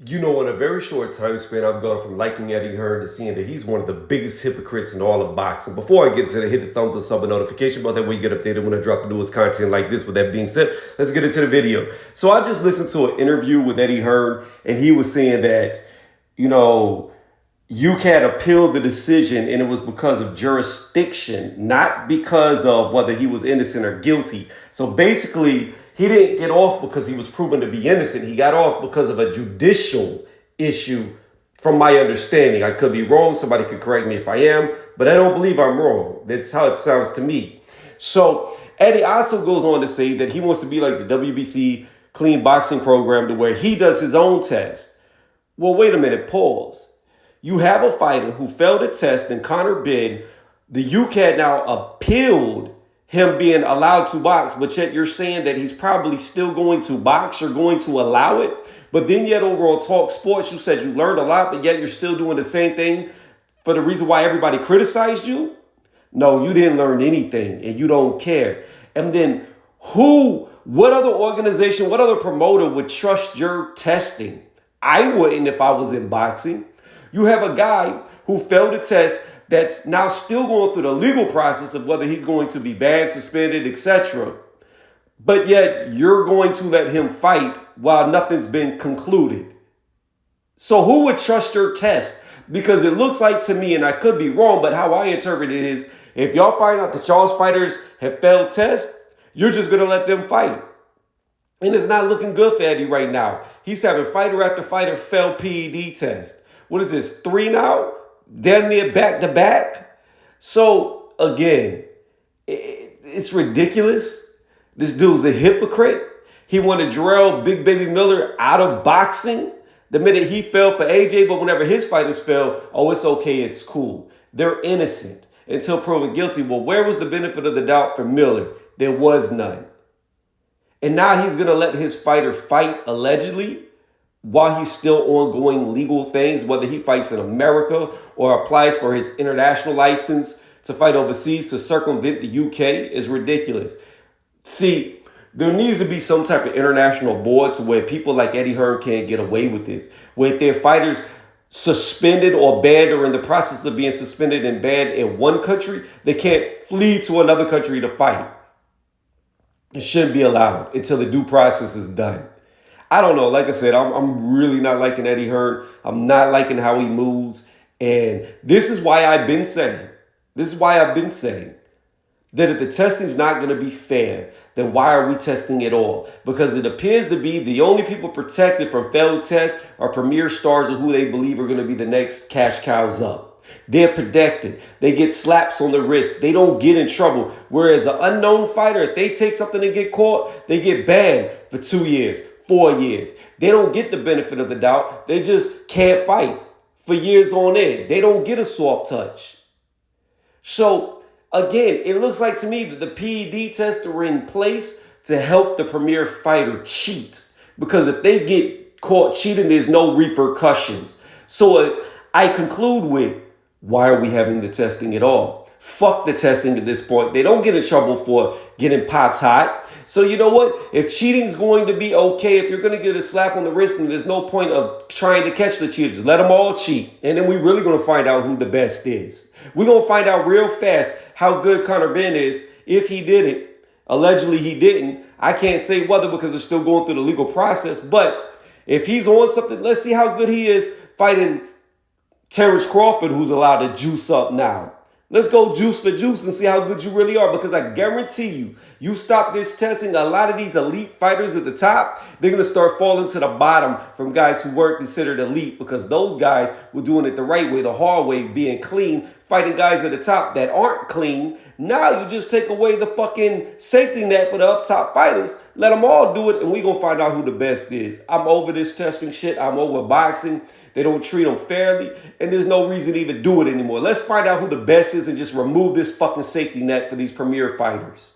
You know, in a very short time span, I've gone from liking Eddie Hearn to seeing that he's one of the biggest hypocrites in all of boxing. Before I get into the hit the thumbs up, sub, and notification bell, that way you get updated when I drop the newest content like this. With that being said, let's get into the video. So I just listened to an interview with Eddie Hearn, and he was saying that, you know, UKAD appealed the decision and it was because of jurisdiction, not because of whether he was innocent or guilty. So basically, he didn't get off because he was proven to be innocent. He got off because of a judicial issue, from my understanding. I could be wrong. Somebody could correct me if I am, but I don't believe I'm wrong. That's how it sounds to me. So Eddie also goes on to say that he wants to be like the WBC clean boxing program, to where he does his own test. Well, wait a minute, pause. You have a fighter who failed a test in Conor Benn. The UKAD now appealed him being allowed to box, but yet you're saying that he's probably still going to box or going to allow it. But then yet over on Talk Sports, you said you learned a lot, but yet you're still doing the same thing for the reason why everybody criticized you? No, you didn't learn anything and you don't care. And then what other organization, what other promoter would trust your testing? I wouldn't if I was in boxing. You have a guy who failed a test that's now still going through the legal process of whether he's going to be banned, suspended, etc. But yet you're going to let him fight while nothing's been concluded. So who would trust your test? Because it looks like to me, and I could be wrong, but how I interpret it is, if y'all find out that y'all's fighters have failed tests, you're just going to let them fight. And it's not looking good for Eddie right now. He's having fighter after fighter fail PED test. What is this, 3 now? Damn near back to back. So again, it's ridiculous. This dude's a hypocrite. He wanted Jarrell Big Baby Miller out of boxing the minute he fell for AJ, but whenever his fighters fell, oh, it's okay, it's cool. They're innocent until proven guilty. Well, where was the benefit of the doubt for Miller? There was none. And now he's going to let his fighter fight allegedly while he's still ongoing legal things, whether he fights in America or applies for his international license to fight overseas to circumvent the UK, is ridiculous. See, there needs to be some type of international board to where people like Eddie Hearn can't get away with this. Where if their fighters suspended or banned or in the process of being suspended and banned in one country, they can't flee to another country to fight. It shouldn't be allowed until the due process is done. I don't know. Like I said, I'm really not liking Eddie Hearn. I'm not liking how he moves. And this is why I've been saying that if the testing's not going to be fair, then why are we testing at all? Because it appears to be the only people protected from failed tests are premier stars of who they believe are going to be the next cash cows up. They're protected. They get slaps on the wrist. They don't get in trouble. Whereas an unknown fighter, if they take something and get caught, they get banned for 2 years, 4 years. They don't get the benefit of the doubt. They just can't fight for years on end. They don't get a soft touch. So again, it looks like to me that the PED tests are in place to help the premier fighter cheat. Because if they get caught cheating, there's no repercussions. So I conclude with, why are we having the testing at all? Fuck the testing at this point. They don't get in trouble for getting popped hot. So you know what? If cheating's going to be okay, if you're going to get a slap on the wrist, and there's no point of trying to catch the cheaters, let them all cheat. And then we're really going to find out who the best is. We're going to find out real fast how good Conorbenn is if he did it. Allegedly he didn't. I can't say whether because they're still going through the legal process. But if he's on something, let's see how good he is fighting Terrence Crawford, who's allowed to juice up now. Let's go juice for juice and see how good you really are. Because I guarantee you stop this testing, a lot of these elite fighters at the top, they're going to start falling to the bottom from guys who weren't considered elite, because those guys were doing it the right way, the hard way, being clean, fighting guys at the top that aren't clean. Now you just take away the fucking safety net for the up top fighters. Let them all do it, and we're going to find out who the best is. I'm over this testing shit. I'm over boxing. They don't treat them fairly, and there's no reason to even do it anymore. Let's find out who the best is and just remove this fucking safety net for these premier fighters.